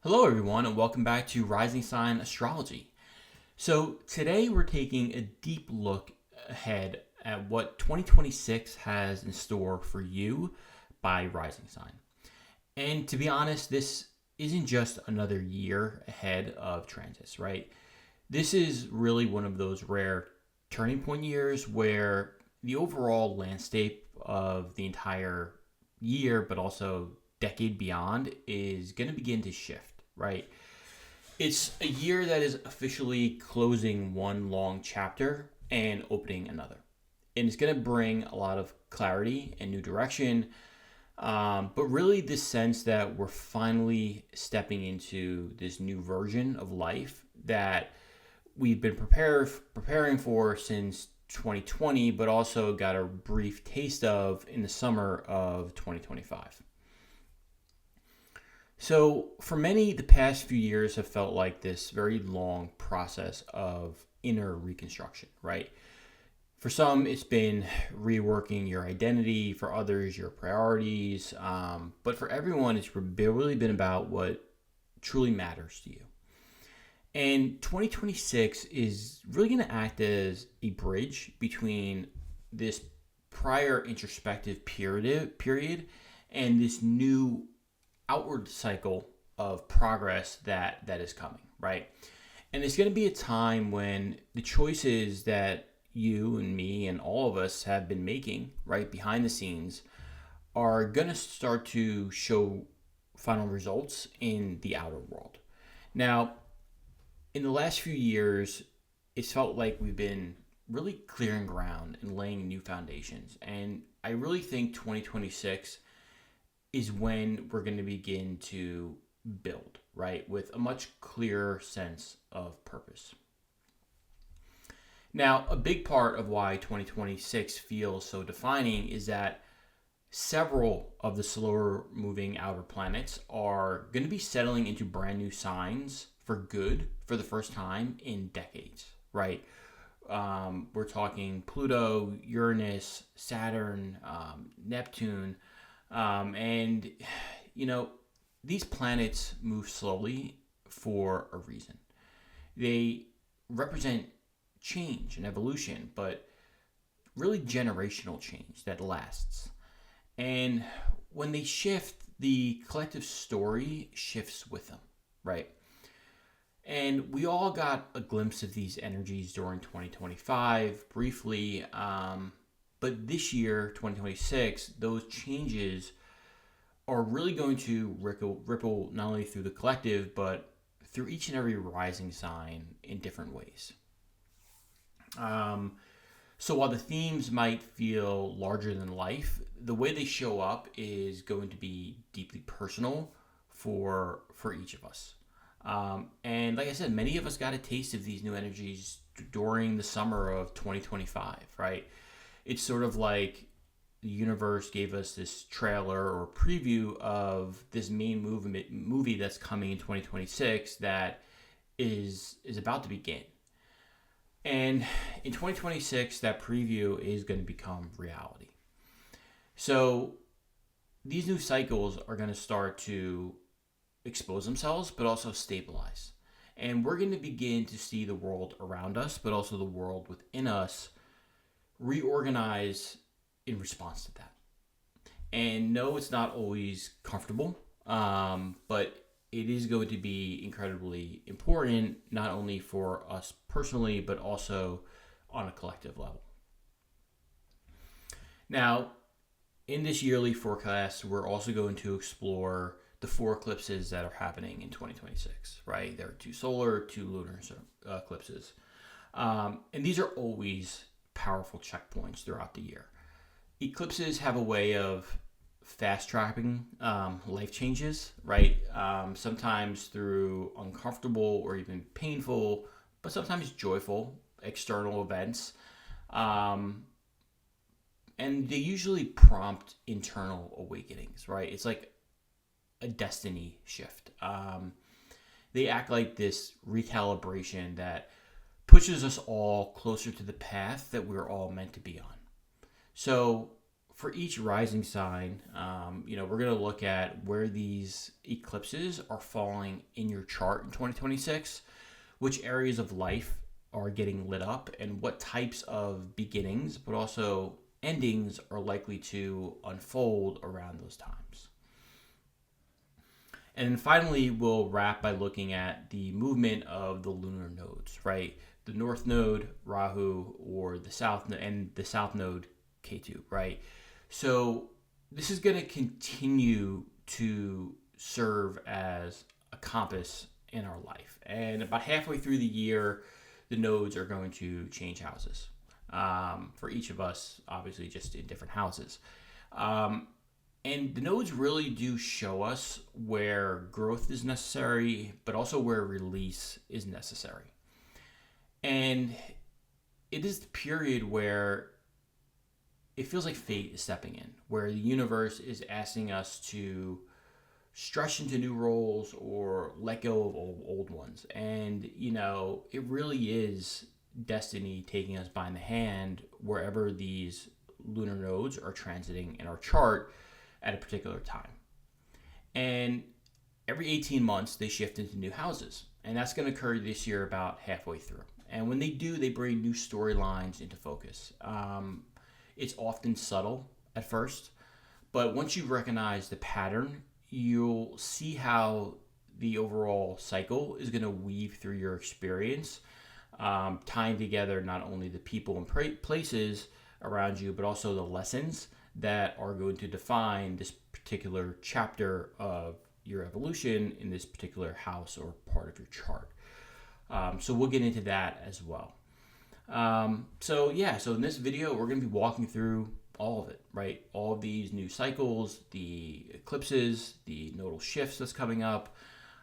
Hello, everyone, and welcome back to Rising Sign Astrology. So, today we're taking a deep look ahead at what 2026 has in store for you by Rising Sign. And to be honest, this isn't just another year ahead of transits, right? This is really one of those rare turning point years where the overall landscape of the entire year, but also decade beyond, is going to begin to shift, right? It's a year that is officially closing one long chapter and opening another. And it's going to bring a lot of clarity and new direction, but really this sense that we're finally stepping into this new version of life that we've been preparing for since 2020, but also got a brief taste of in the summer of 2025. So, for many, the past few years have felt like this very long process of inner reconstruction, right? For some, it's been reworking your identity, for others, your priorities, but for everyone, it's really been about what truly matters to you. And 2026 is really going to act as a bridge between this prior introspective period and this new outward cycle of progress that is coming, right? And it's going to be a time when the choices that you and me and all of us have been making, right, behind the scenes, are going to start to show final results in the outer world. Now, in the last few years, it's felt like we've been really clearing ground and laying new foundations. And I really think 2026 is when we're going to begin to build, right, with a much clearer sense of purpose. Now, a big part of why 2026 feels so defining is that several of the slower moving outer planets are going to be settling into brand new signs for good for the first time in decades, right? We're talking Pluto, Uranus, Saturn, Neptune, and, these planets move slowly for a reason. They represent change and evolution, but really generational change that lasts. And when they shift, the collective story shifts with them, right? And we all got a glimpse of these energies during 2025 briefly. But this year, 2026, those changes are really going to ripple not only through the collective, but through each and every rising sign in different ways. So while the themes might feel larger than life, the way they show up is going to be deeply personal for each of us. And like I said, many of us got a taste of these new energies during the summer of 2025, right? It's sort of like the universe gave us this trailer or preview of this main movie that's coming in 2026 that is about to begin. And in 2026, that preview is going to become reality. So these new cycles are going to start to expose themselves, but also stabilize. And we're going to begin to see the world around us, but also the world within us reorganize in response to that. And no, it's not always comfortable, but it is going to be incredibly important, not only for us personally, but also on a collective level. Now, in this yearly forecast, we're also going to explore the 4 eclipses that are happening in 2026, right? There are 2 solar, 2 lunar eclipses. And these are always powerful checkpoints throughout the year. Eclipses have a way of fast-tracking life changes, right? Sometimes through uncomfortable or even painful, but sometimes joyful external events. And they usually prompt internal awakenings, right? It's like a destiny shift. They act like this recalibration that pushes us all closer to the path that we're all meant to be on. So for each rising sign, we're going to look at where these eclipses are falling in your chart in 2026, which areas of life are getting lit up, and what types of beginnings, but also endings, are likely to unfold around those times. And then finally, we'll wrap by looking at the movement of the lunar nodes, right? The North Node, Rahu, or the South Node, Ketu, right? So this is going to continue to serve as a compass in our life. And about halfway through the year, the nodes are going to change houses. For each of us, obviously, just in different houses. And the nodes really do show us where growth is necessary, but also where release is necessary. And it is the period where it feels like fate is stepping in, where the universe is asking us to stretch into new roles or let go of old ones. And, it really is destiny taking us by the hand wherever these lunar nodes are transiting in our chart at a particular time. And every 18 months, they shift into new houses. And that's going to occur this year about halfway through. And when they do, they bring new storylines into focus. It's often subtle at first, but once you recognize the pattern, you'll see how the overall cycle is going to weave through your experience, tying together not only the people and places around you, but also the lessons that are going to define this particular chapter of your evolution in this particular house or part of your chart. So we'll get into that as well. So in this video, we're going to be walking through all of it, right? All of these new cycles, the eclipses, the nodal shifts that's coming up,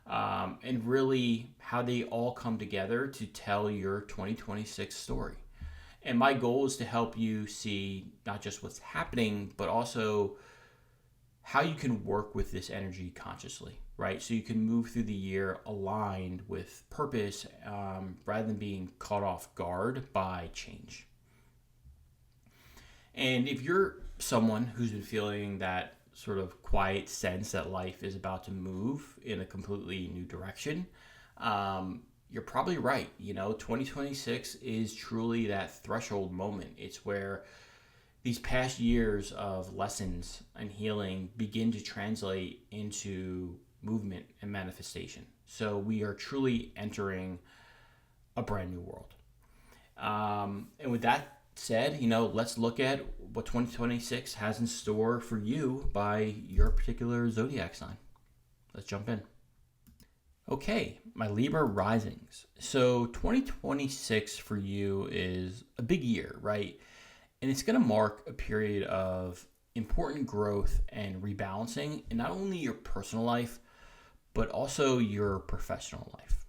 and really how they all come together to tell your 2026 story. And my goal is to help you see not just what's happening, but also how you can work with this energy consciously, right? So you can move through the year aligned with purpose rather than being caught off guard by change. And if you're someone who's been feeling that sort of quiet sense that life is about to move in a completely new direction, you're probably right. 2026 is truly that threshold moment. It's where these past years of lessons and healing begin to translate into movement and manifestation. So we are truly entering a brand new world. And with that said, let's look at what 2026 has in store for you by your particular zodiac sign. Let's jump in. Okay, my Libra risings. So 2026 for you is a big year, right? And it's going to mark a period of important growth and rebalancing in not only your personal life, but also your professional life.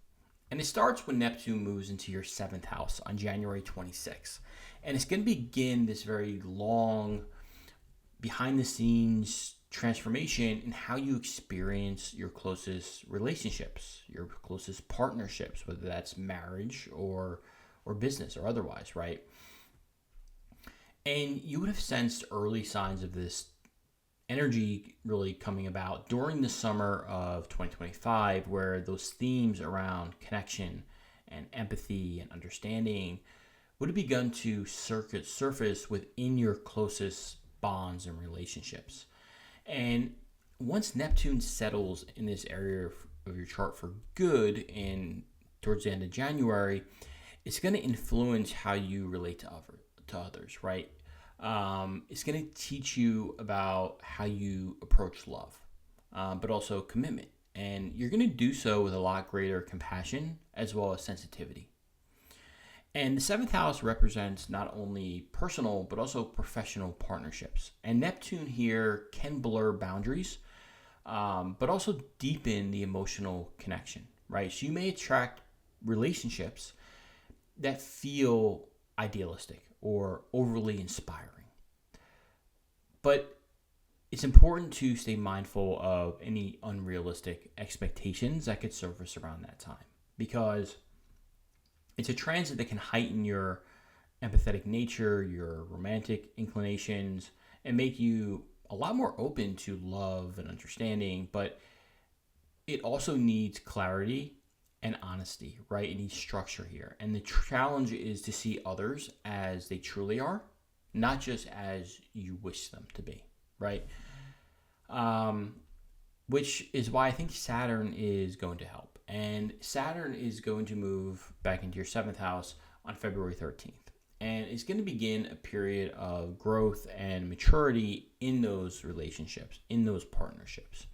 And it starts when Neptune moves into your 7th house on January 26th. And it's going to begin this very long, behind the scenes transformation in how you experience your closest relationships, your closest partnerships, whether that's marriage or business or otherwise, right? And you would have sensed early signs of this energy really coming about during the summer of 2025, where those themes around connection and empathy and understanding would have begun to surface within your closest bonds and relationships. And once Neptune settles in this area of your chart for good towards the end of January, it's going to influence how you relate to others, right? It's going to teach you about how you approach love, but also commitment. And you're going to do so with a lot greater compassion as well as sensitivity. And the 7th house represents not only personal, but also professional partnerships. And Neptune here can blur boundaries, but also deepen the emotional connection, right? So you may attract relationships that feel idealistic or overly inspiring. But it's important to stay mindful of any unrealistic expectations that could surface around that time, because it's a transit that can heighten your empathetic nature, your romantic inclinations, and make you a lot more open to love and understanding, but it also needs clarity and honesty, right? It needs structure here. And the challenge is to see others as they truly are, not just as you wish them to be, right? Which is why I think Saturn is going to help. And Saturn is going to move back into your 7th house on February 13th. And it's going to begin a period of growth and maturity in those relationships, in those partnerships.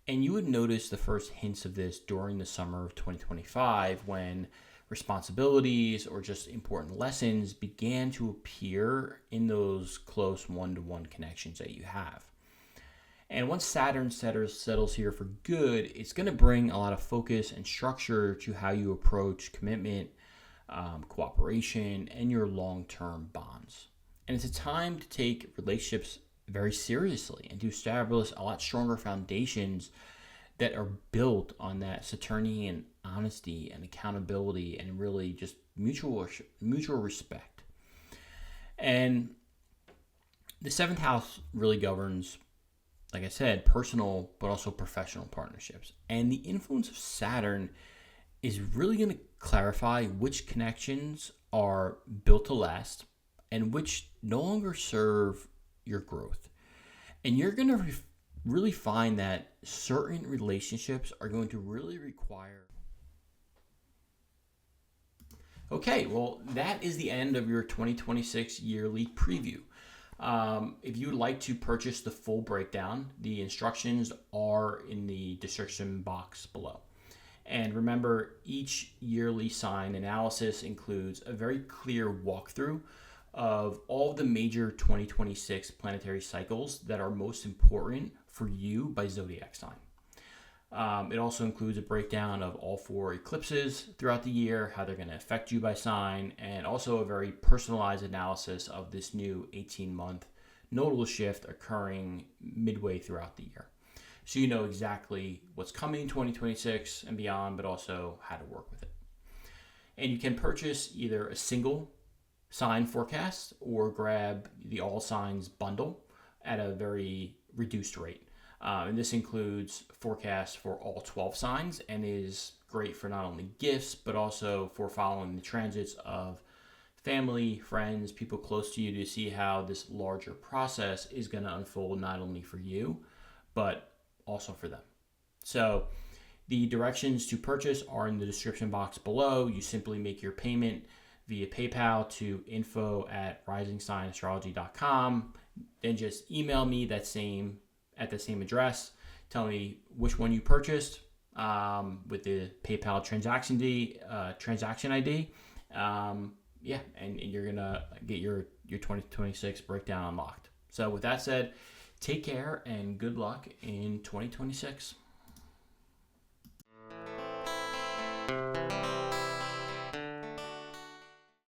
And you would notice the first hints of this during the summer of 2025 when responsibilities or just important lessons began to appear in those close one-to-one connections that you have. And once Saturn settles here for good, it's going to bring a lot of focus and structure to how you approach commitment, cooperation, and your long-term bonds. And it's a time to take relationships very seriously and to establish a lot stronger foundations that are built on that Saturnian honesty and accountability and really just mutual respect. And the 7th house really governs, like I said, personal but also professional partnerships. And the influence of Saturn is really going to clarify which connections are built to last and which no longer serve your growth. And you're going to really find that certain relationships are going to really require. Okay, well, that is the end of your 2026 yearly preview. If you would like to purchase the full breakdown, the instructions are in the description box below. And remember, each yearly sign analysis includes a very clear walkthrough of all the major 2026 planetary cycles that are most important for you by zodiac sign. It also includes a breakdown of all 4 eclipses throughout the year, how they're going to affect you by sign, and also a very personalized analysis of this new 18-month nodal shift occurring midway throughout the year. So you know exactly what's coming in 2026 and beyond, but also how to work with it. And you can purchase either a single sign forecast or grab the all signs bundle at a very reduced rate. And this includes forecasts for all 12 signs and is great for not only gifts, but also for following the transits of family, friends, people close to you to see how this larger process is going to unfold not only for you, but also for them. So the directions to purchase are in the description box below. You simply make your payment via PayPal to info@risingsignastrology.com. Then just email me at the same address. Tell me which one you purchased with the PayPal transaction ID. And you're gonna get your 2026 breakdown unlocked. So with that said, take care and good luck in 2026.